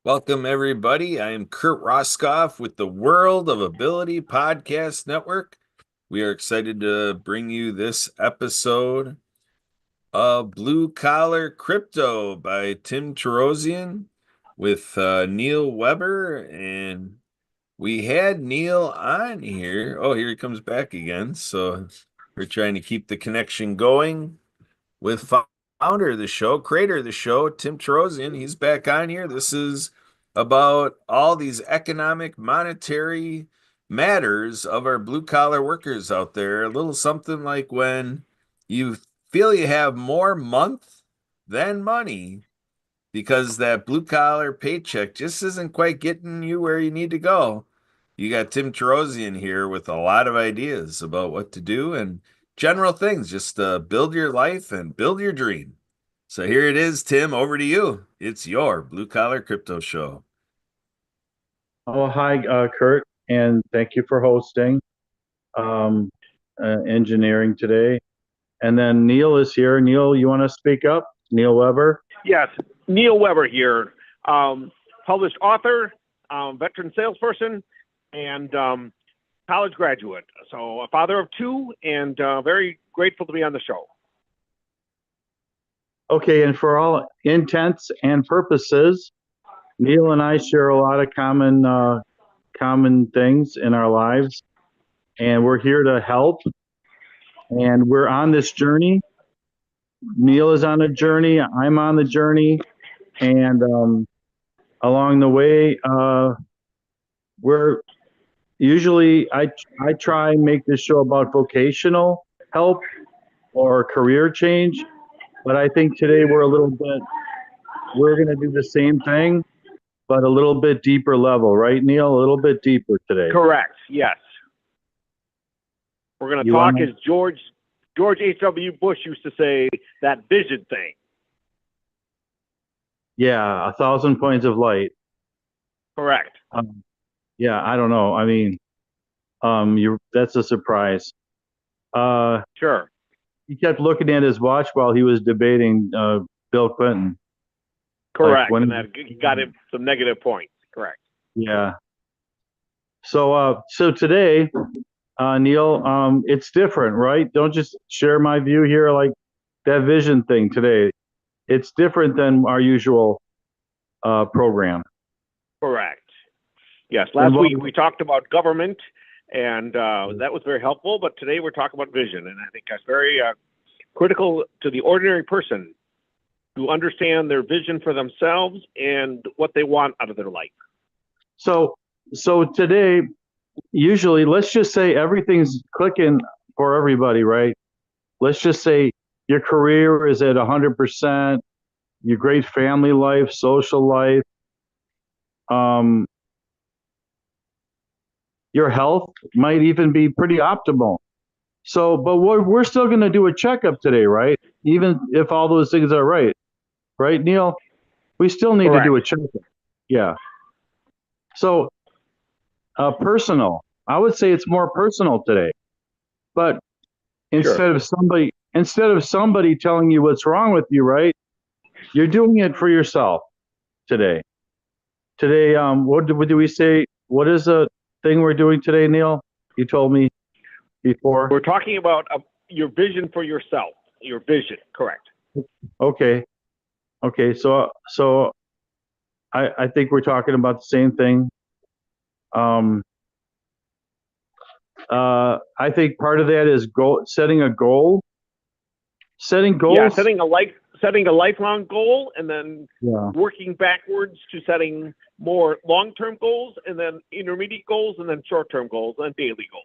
Welcome, everybody. I am Kurt Roskoff with the World of Ability Podcast Network. We are excited to bring you this episode of Blue Collar Crypto by Tim Torosian with Neil Weber. And we had Neil on here. Oh, here he comes back again. So we're trying to keep the connection going with founder of the show, creator of the show, Tim Torosian. He's back on here. This is about all these economic, monetary matters of our blue collar workers out there. A little something like when you feel you have more month than money because that blue collar paycheck just isn't quite getting you where you need to go. You got Tim Torosian here with a lot of ideas about what to do and general things, just build your life and build your dream. So here it is, Tim, over to you. It's your Blue Collar Crypto Show. Oh, hi, Kurt, and thank you for hosting engineering today. And then Neil is here. Neil, you want to speak up? Neil Weber? Yes, Neil Weber here, published author, veteran salesperson, and college graduate. So a father of two, and very grateful to be on the show. Okay, and for all intents and purposes, Neil and I share a lot of common things in our lives, and we're here to help. And we're on this journey. Neil is on a journey. I'm on the journey, and along the way, we're usually I try and make this show about vocational help or career change, but I think today we're going to do the same thing, but a little bit deeper level, right, Neil? A little bit deeper today. Correct. Yes. We're going to talk as George H.W. Bush used to say, that vision thing. Yeah, 1,000 points of light. Correct. Yeah, I don't know. I mean, that's a surprise. Sure. He kept looking at his watch while he was debating Bill Clinton. Correct. And that got him some negative points. Correct. Yeah. So today, Neil, it's different, right? Don't just share my view here, like that vision thing today. It's different than our usual program. Correct. Yes. Last week we talked about government, and that was very helpful. But today we're talking about vision, and I think that's very critical to the ordinary person to understand their vision for themselves and what they want out of their life. So today, usually, let's just say everything's clicking for everybody, right? Let's just say your career is at 100%, your great family life, social life, your health might even be pretty optimal. So, but we're still going to do a checkup today, right? Even if all those things are right, Neil? We still need Correct. to do a checkup. Yeah. So, personal. I would say it's more personal today. But instead of somebody telling you what's wrong with you, right? You're doing it for yourself today. Today, what do we say? What is the thing we're doing today, Neil? You told me before. We're talking about your vision for yourself. Your vision, correct? Okay. So I think we're talking about the same thing. I think part of that is setting a goal. Setting goals. Yeah, setting a lifelong goal, and then working backwards to setting more long-term goals, and then intermediate goals, and then short-term goals, and daily goals.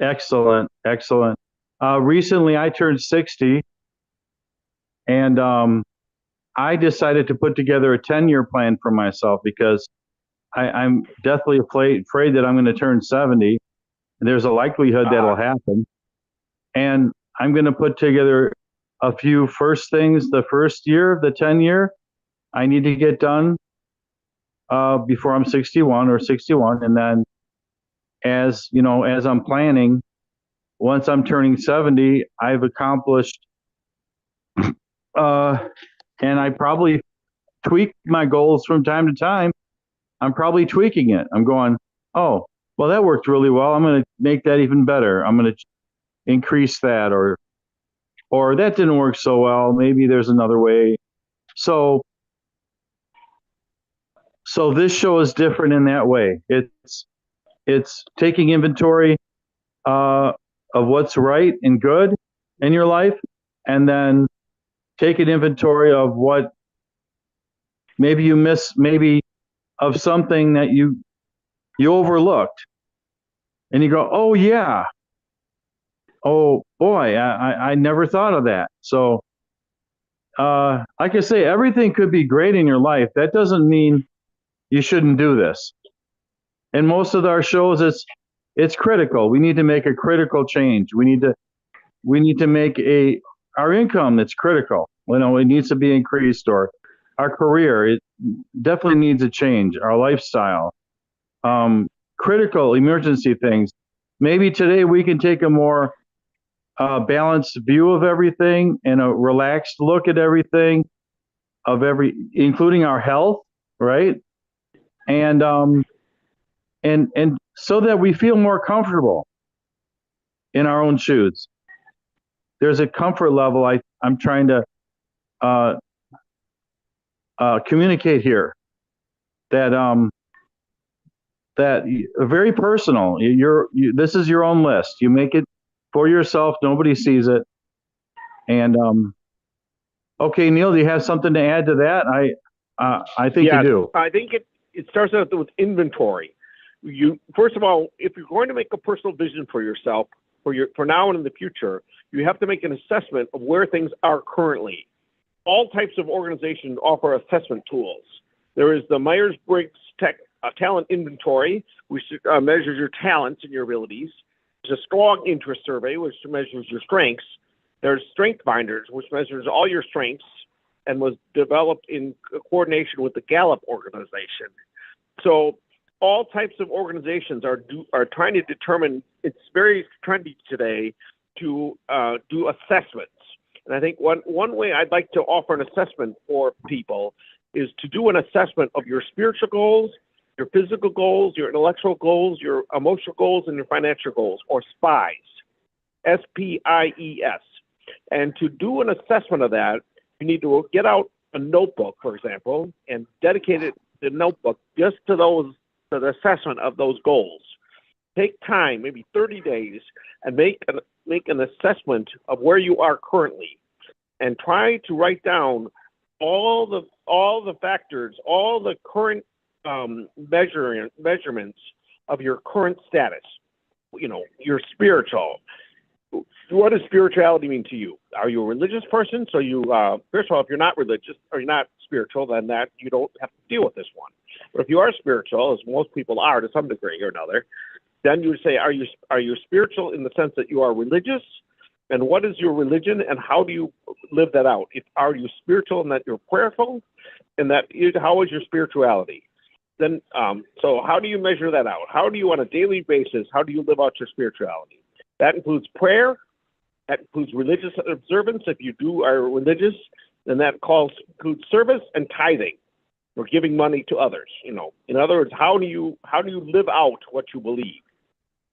Excellent. Recently, I turned 60, and I decided to put together a 10-year plan for myself because I'm deathly afraid that I'm going to turn 70. And there's a likelihood that'll happen. And I'm going to put together a few first things the first year of the 10-year I need to get done before I'm 61 or 61. And then as I'm planning, once I'm turning 70, I've accomplished, and I probably tweak my goals from time to time, I'm probably tweaking it. I'm going, oh, well, that worked really well. I'm going to make that even better. I'm going to increase that, or that didn't work so well. Maybe there's another way. So this show is different in that way. It's taking inventory of what's right and good in your life, and then take an inventory of what maybe you miss, maybe of something that you overlooked, and you go, oh yeah, oh boy, I never thought of that. So like I say, everything could be great in your life. That doesn't mean you shouldn't do this. In most of our shows, it's critical. We need to make a critical change. We need to make our income that's critical. You know, it needs to be increased, or our career, it definitely needs a change. Our lifestyle, critical emergency things. Maybe today we can take a more balanced view of everything and a relaxed look at everything, including our health, right? And so that we feel more comfortable in our own shoes. There's a comfort level I'm trying to communicate here that very personal. This is your own list. You make it for yourself. Nobody sees it. And okay, Neil, do you have something to add to that? I think you do. I think it starts out with inventory. You first of all, if you're going to make a personal vision for yourself for now and in the future, you have to make an assessment of where things are currently. All types of organizations offer assessment tools. There is the Myers-Briggs talent inventory, which measures your talents and your abilities. There's a strong interest survey, which measures your strengths. There's Strength Finders, which measures all your strengths and was developed in coordination with the Gallup organization. So all types of organizations are trying to determine, it's very trendy today to do assessments. And I think one way I'd like to offer an assessment for people is to do an assessment of your spiritual goals, your physical goals, your intellectual goals, your emotional goals, and your financial goals, or SPIES, SPIES. And to do an assessment of that, you need to get out a notebook, for example, and dedicate the notebook just to the assessment of those goals. Take time, maybe 30 days, and make an assessment of where you are currently, and try to write down all the factors, all the current measurements of your current status. You know, your spiritual. What does spirituality mean to you? Are you a religious person? So you, first of all, if you're not religious or you're not spiritual, then that you don't have to deal with this one. But if you are spiritual, as most people are to some degree or another, then you would say, are you spiritual in the sense that you are religious? And what is your religion, and how do you live that out? Are you spiritual in that you're prayerful, and how is your spirituality? Then, so how do you measure that out? How do you, on a daily basis, how do you live out your spirituality? That includes prayer. That includes religious observance. If you are religious, then that includes service and tithing, or giving money to others. You know, in other words, how do you live out what you believe?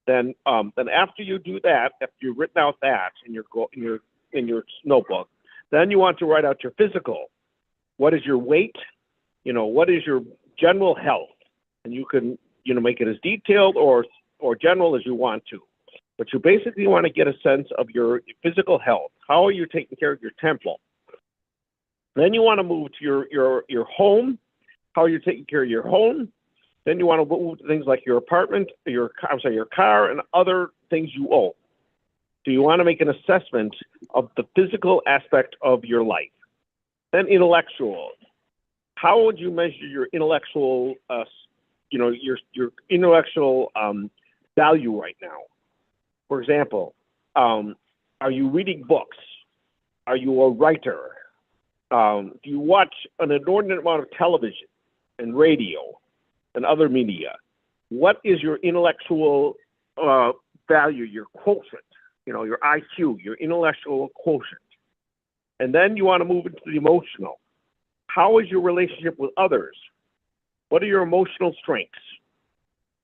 Then after you do that, after you've written out that in your notebook, then you want to write out your physical. What is your weight? You know, what is your general health? And you can, make it as detailed or general as you want to. But you basically want to get a sense of your physical health. How are you taking care of your temple? Then you want to move to your home. How are you taking care of your home? Then you want to move to things like your apartment, your car, and other things you own. So you want to make an assessment of the physical aspect of your life. Then intellectual. How would you measure your intellectual, your intellectual value right now? For example, are you reading books? Are you a writer? Do you watch an inordinate amount of television and radio and other media? What is your intellectual value, your quotient, your IQ, your intellectual quotient? And then you want to move into the emotional. How is your relationship with others? What are your emotional strengths?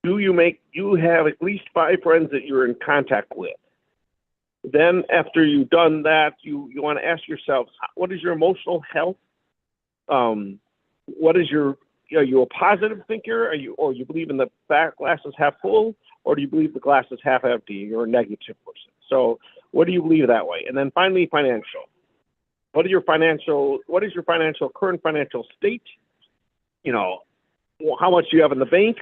Do you have at least 5 friends that you're in contact with? Then after you've done that, you want to ask yourself, what is your emotional health? What is are you a positive thinker? Or you believe in the glass is half full, or do you believe the glass is half empty? You're a negative person. So what do you believe that way? And then finally, financial. What is your current financial state? How much do you have in the bank?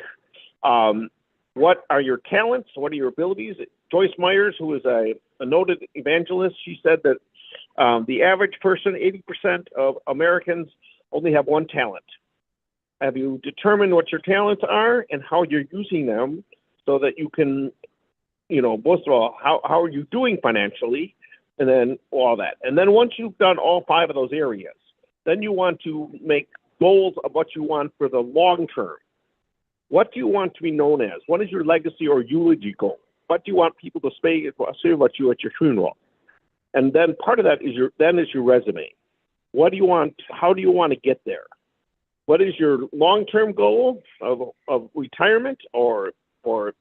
What are your talents? What are your abilities? Joyce Myers, who is a noted evangelist, she said that the average person, 80% of Americans only have one talent. Have you determined what your talents are and how you're using them so that you can, most of all, how are you doing financially, and then all that. And then once you've done all 5 of those areas, then you want to make goals of what you want for the long term. What do you want to be known as? What is your legacy or eulogy goal? What do you want people to say about you at your funeral? And then part of that is your resume. What do you want? How do you want to get there? What is your long-term goal of retirement, or if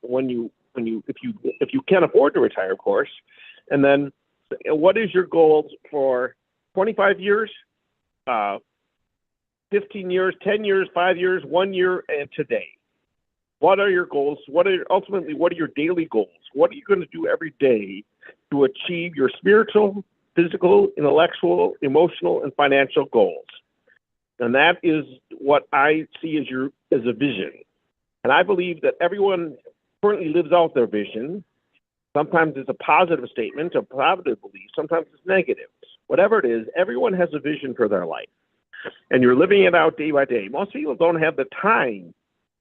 you can't afford to retire, of course? And then what is your goals for 25 years, 15 years, 10 years, 5 years, 1 year, and today? What are your goals? What are your daily goals? What are you going to do every day to achieve your spiritual, physical, intellectual, emotional, and financial goals? And that is what I see as a vision. And I believe that everyone currently lives out their vision. Sometimes it's a positive statement, a positive belief. Sometimes it's negative. Whatever it is, everyone has a vision for their life. And you're living it out day by day. Most people don't have the time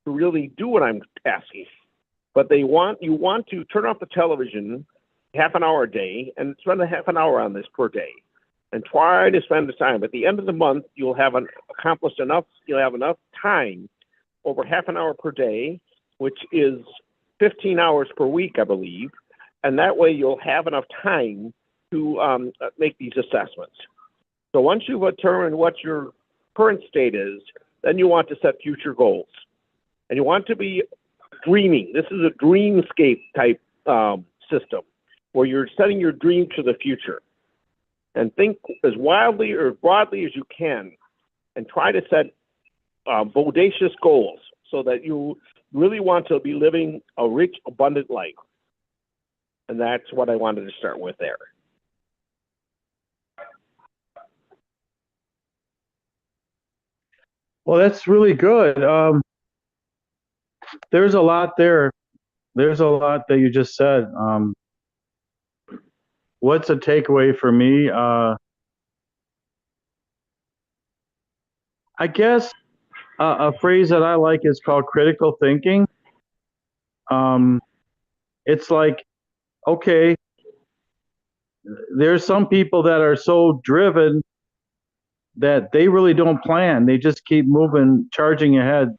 to really do what I'm asking. But you want to turn off the television half an hour a day and spend a half an hour on this per day. And try to spend the time. At the end of the month, you'll have accomplished enough. You'll have enough time, over half an hour per day, which is 15 hours per week, I believe. And that way, you'll have enough time to make these assessments. So once you've determined what your current state is, then you want to set future goals, and you want to be dreaming. This is a dreamscape type system where you're setting your dream to the future. And think as wildly or broadly as you can, and try to set bodacious goals so that you really want to be living a rich, abundant life. And that's what I wanted to start with there. Well, that's really good. There's a lot there. There's a lot that you just said. What's a takeaway for me? I guess a phrase that I like is called critical thinking. It's like, okay, there's some people that are so driven that they really don't plan. They just keep moving, charging ahead,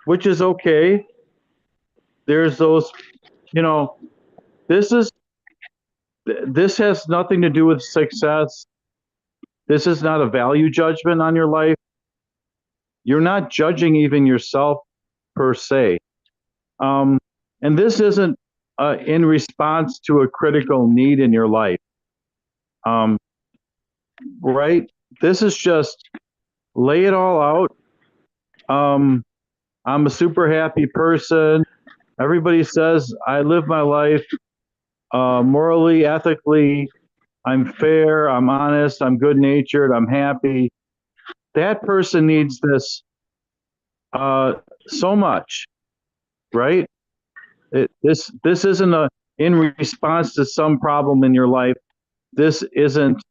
which is okay. There's those, this has nothing to do with success. This is not a value judgment on your life. You're not judging even yourself per se. And this isn't in response to a critical need in your life. Right? This is just lay it all out. I'm a super happy person. Everybody says I live my life morally, ethically. I'm fair, I'm honest, I'm good natured, I'm happy. That person needs this so much, right? This isn't in response to some problem in your life. This isn't.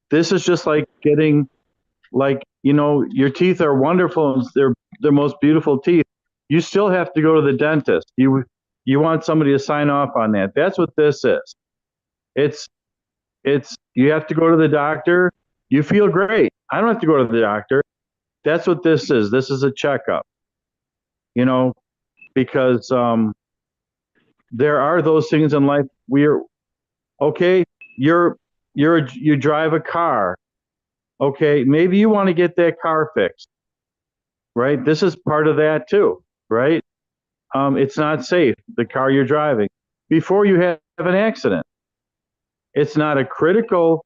This is just like getting, your teeth are wonderful. They're the most beautiful teeth. You still have to go to the dentist. You want somebody to sign off on that. That's what this is. It's you have to go to the doctor. You feel great. I don't have to go to the doctor. That's what this is. This is a checkup. Because there are those things in life. You drive a car. Okay, maybe you want to get that car fixed, right? This is part of that too, right? It's not safe, the car you're driving, before you have an accident. It's not a critical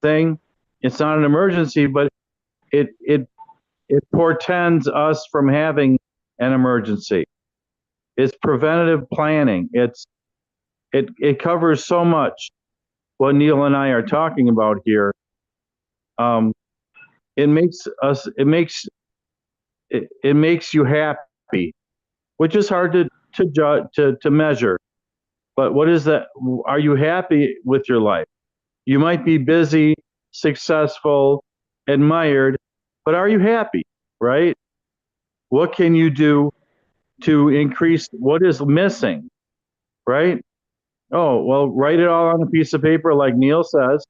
thing. It's not an emergency, but it portends us from having an emergency. It's preventative planning. It covers so much what Neil and I are talking about here. Um, it makes us it makes you happy, which is hard to judge to measure. But what is that? Are you happy with your life? You might be busy, successful, admired, but are you happy? Right? What can you do to increase what is missing? Right? Oh, well, write it all on a piece of paper, like Neil says,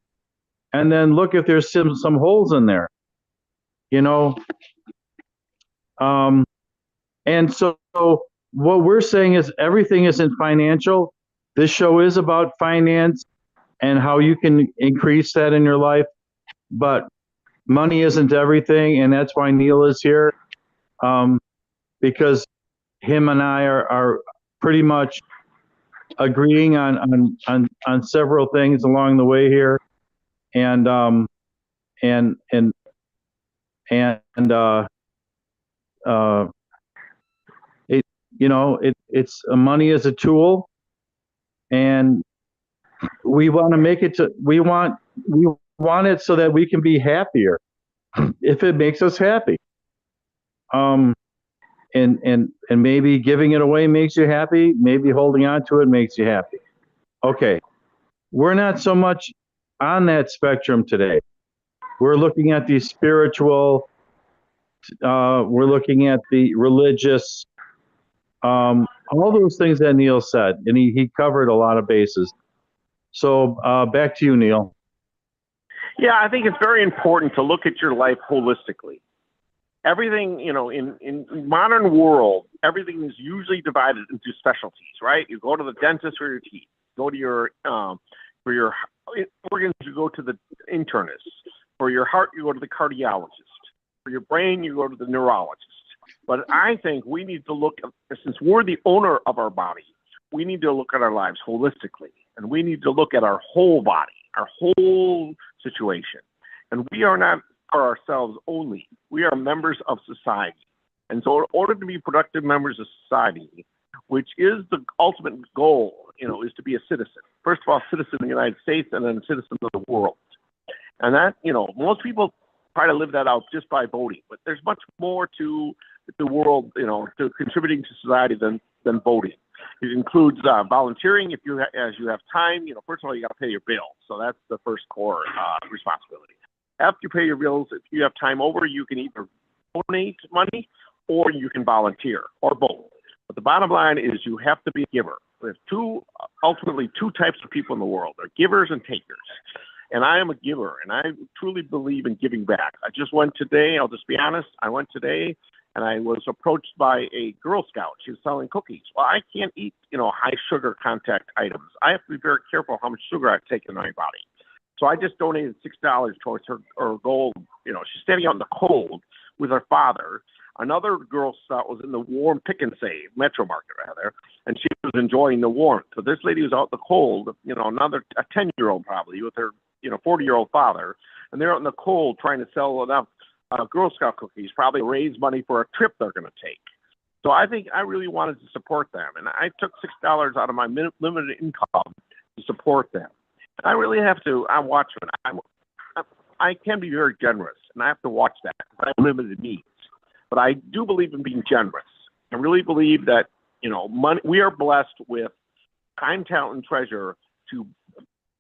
and then look if there's some holes in there. You know, um, and so what we're saying is everything isn't financial. This show is about finance and how you can increase that in your life, but money isn't everything, and that's why Neil is here, because him and I are pretty much agreeing on several things along the way here, and and and and uh, it it's money is a tool, and we want it so that we can be happier if it makes us happy. Um, and maybe giving it away makes you happy. Maybe holding on to it makes you happy. Okay, we're not so much on that spectrum today. We're looking at the spiritual. We're looking at the religious. All those things that Neil said, and he covered a lot of bases. So back to you, Neil. Yeah, I think it's very important to look at your life holistically. Everything, in modern world, everything is usually divided into specialties, right? You go to the dentist for your teeth, go to for your organs, you go to the internist, for your heart, you go to the cardiologist, for your brain, you go to the neurologist. But I think we need to look, since we're the owner of our body, we need to look at our lives holistically, and we need to look at our whole body, our whole situation. And we are not for ourselves only. We are members of society. And so in order to be productive members of society, which is the ultimate goal, is to be a citizen. First of all, citizen of the United States, and then a citizen of the world. And that, most people try to live that out just by voting, but there's much more to the world, to contributing to society than voting. It includes volunteering if as you have time. First of all, you got to pay your bills, so that's the first core responsibility. After you pay your bills, if you have time over, you can either donate money or you can volunteer, or both. But the bottom line is you have to be a giver. There's ultimately two types of people in the world. They're givers and takers. And I am a giver, and I truly believe in giving back. I just went today, I'll just be honest, I went today and I was approached by a Girl Scout. She was selling cookies. Well, I can't eat, high sugar contact items. I have to be very careful how much sugar I take in my body. So I just donated $6 towards her goal. She's standing out in the cold with her father. Another Girl Scout was in the warm Pick and Save, Metro Market rather, and she was enjoying the warmth. So this lady was out in the cold, a 10-year-old probably with her 40-year-old father, and they're out in the cold trying to sell enough Girl Scout cookies, probably raise money for a trip they're going to take. So I think I really wanted to support them, and I took $6 out of my limited income to support them. And I really have to. I'm watching. I can be very generous, and I have to watch that because I have limited needs. But I do believe in being generous. I really believe that money. We are blessed with time, talent, and treasure to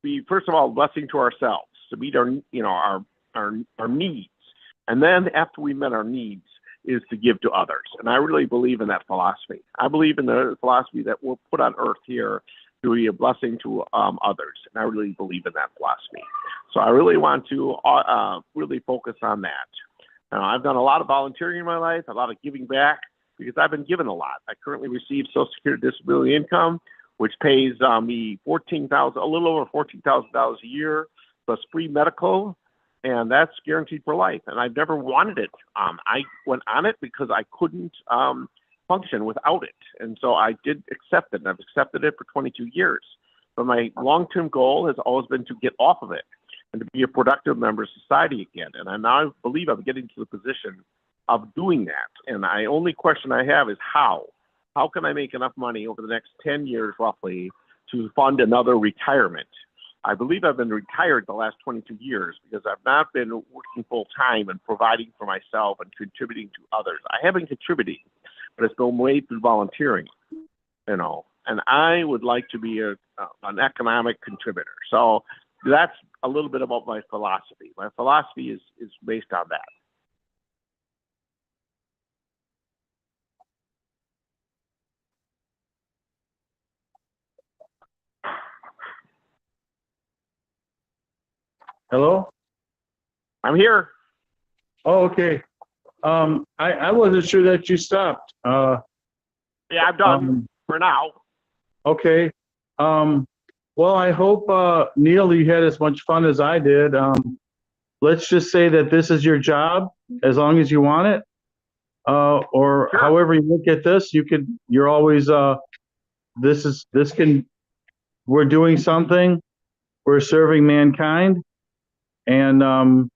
be, first of all, a blessing to ourselves, to meet our needs. And then after we met our needs is to give to others. And I really believe in that philosophy. I believe in the philosophy that we're put on earth here to be a blessing to others. And I really believe in that philosophy. So I really want to really focus on that. I've done a lot of volunteering in my life, a lot of giving back, because I've been given a lot. I currently receive Social Security disability income, which pays me a little over $14,000 a year, plus free medical, and that's guaranteed for life. And I've never wanted it. I went on it because I couldn't function without it, and so I did accept it, and I've accepted it for 22 years. But my long-term goal has always been to get off of it and to be a productive member of society again. And I now believe I'm getting to the position of doing that. And the only question I have is how. How can I make enough money over the next 10 years, roughly, to fund another retirement? I believe I've been retired the last 22 years because I've not been working full time and providing for myself and contributing to others. I have been contributing, but it's been made through volunteering, you know. And I would like to be an economic contributor. So that's a little bit about my philosophy. My philosophy is based on that. Hello? I'm here. Oh, okay. I wasn't sure that you stopped. Yeah, I'm done for now. Okay. Well, I hope, Neil, you had as much fun as I did. Let's just say that this is your job as long as you want it. Or Sure. however you look at this, you're always, we're doing something, we're serving mankind, and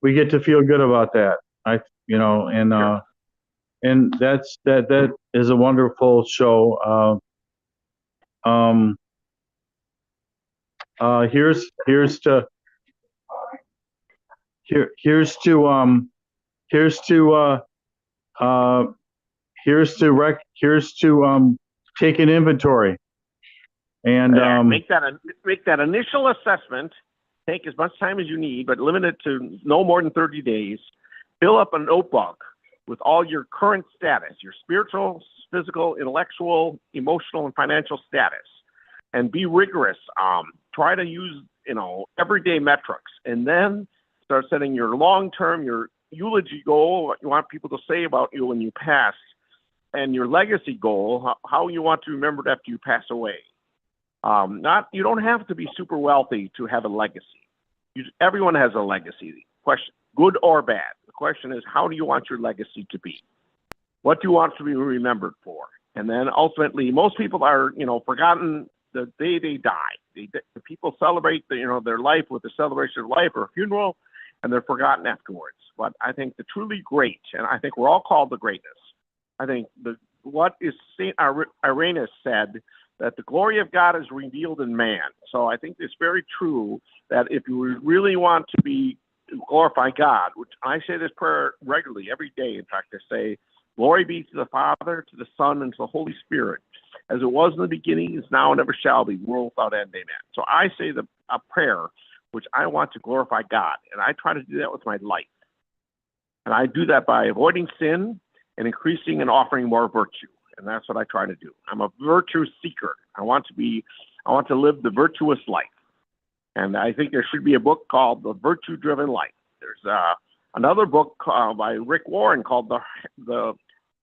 we get to feel good about that. Sure. And that is a wonderful show. Here's to take an inventory and make that initial assessment. Take as much time as you need, but limit it to no more than 30 days. Fill up a notebook with all your current status, your spiritual, physical, intellectual, emotional, and financial status, and be rigorous. Try to use, everyday metrics, and then start setting your long-term, your eulogy goal, what you want people to say about you when you pass, and your legacy goal, how you want to be remembered after you pass away. You don't have to be super wealthy to have a legacy. Everyone has a legacy. Question, good or bad. The question is, how do you want your legacy to be? What do you want to be remembered for? And then ultimately, most people are, forgotten the day they die. The people celebrate, their life with a celebration of life or a funeral, and they're forgotten afterwards. But I think the truly great, and I think we're all called to greatness. I think what is Saint Irenaeus said, that the glory of God is revealed in man. So I think it's very true that if you really want to glorify God, which I say this prayer regularly every day. In fact, I say, glory be to the Father, to the Son, and to the Holy Spirit, as it was in the beginning, is now, and ever shall be, world without end. Amen. So I say a prayer which I want to glorify God, and I try to do that with my life. And I do that by avoiding sin and increasing and offering more virtue. And that's what I try to do. I'm a virtue seeker. I want to live the virtuous life. And I think there should be a book called The Virtue Driven Life. There's another book by Rick Warren called The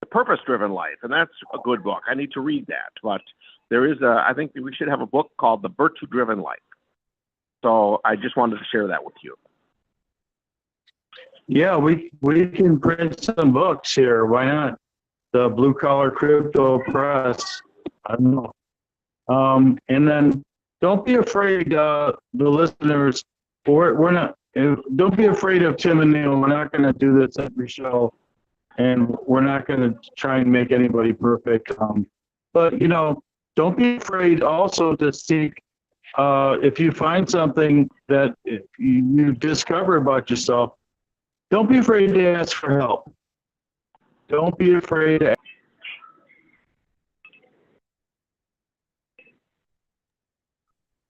Purpose Driven Life. And that's a good book. I need to read that. But I think we should have a book called The Virtue Driven Life. So I just wanted to share that with you. Yeah, we can print some books here. Why not? The Blue Collar Crypto Press. I don't know. And then don't be afraid, the listeners. We're not. Don't be afraid of Tim and Neil. We're not going to do this every show, and we're not going to try and make anybody perfect. But don't be afraid also to seek. If you find something that you discover about yourself, don't be afraid to ask for help. Don't be afraid to.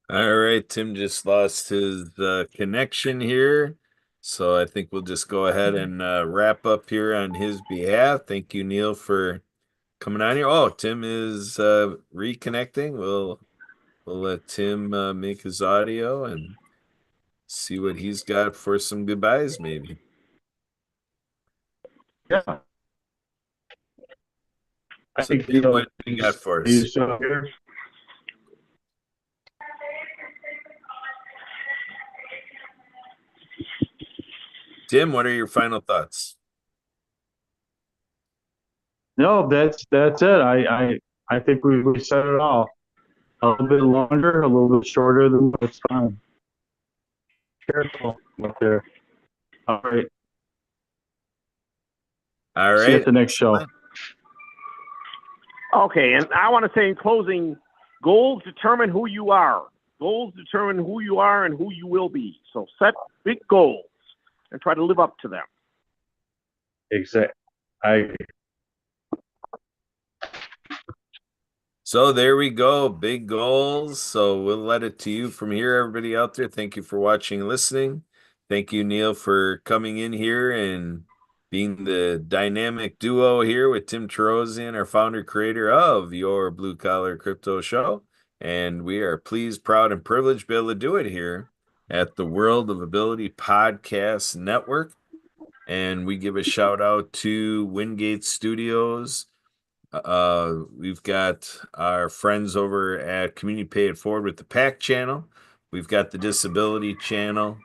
All right, Tim just lost his connection here. So I think we'll just go ahead and wrap up here on his behalf. Thank you, Neil, for coming on here. Oh, Tim is reconnecting. We'll let Tim make his audio and see what he's got for some goodbyes, maybe. Yeah. So Tim, what do you got for us? Here. Tim, what are your final thoughts? No, that's it. I think we said it all. A little bit longer, a little bit shorter than it's fine. Careful up there. All right. All See you right. at the next show. Excellent. Okay, and I want to say in closing, goals determine who you are. Goals determine who you are and who you will be. So set big goals and try to live up to them. Exactly. I So there we go. Big goals. So we'll let it to you from here, everybody out there. Thank you for watching and listening. Thank you, Neil, for coming in here and being the dynamic duo here with Tim Torosian, our founder creator of your Blue Collar Crypto Show. And we are pleased, proud, and privileged to be able to do it here at the World of Ability Podcast Network. And we give a shout out to Wingate Studios. We've got our friends over at Community Pay It Forward with the PAC channel. We've got the Disability channel.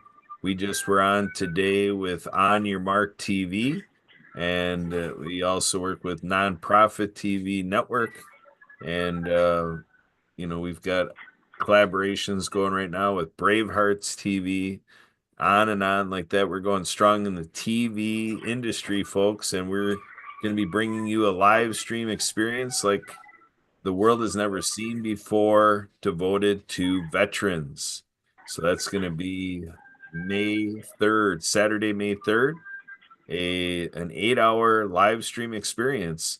We just were on today with On Your Mark TV. And we also work with Nonprofit TV Network. And, we've got collaborations going right now with Bravehearts TV, on and on like that. We're going strong in the TV industry, folks, and we're going to be bringing you a live stream experience like the world has never seen before, devoted to veterans. So that's going to be May 3rd, Saturday, May 3rd, an 8-hour live stream experience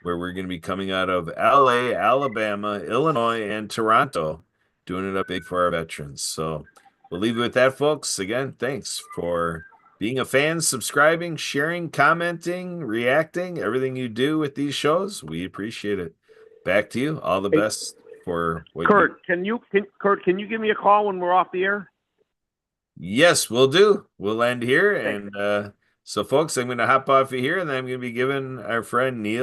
where we're going to be coming out of LA, Alabama, Illinois, and Toronto, doing it up big for our veterans. So we'll leave you with that, folks. Again, thanks for being a fan, subscribing, sharing, commenting, reacting, everything you do with these shows. We appreciate it. Back to you. All the Hey, best for what Kurt, can you give me a call when we're off the air? Yes, we'll do. We'll end here. Thanks. And so, folks, I'm going to hop off of here, and then I'm going to be giving our friend Neil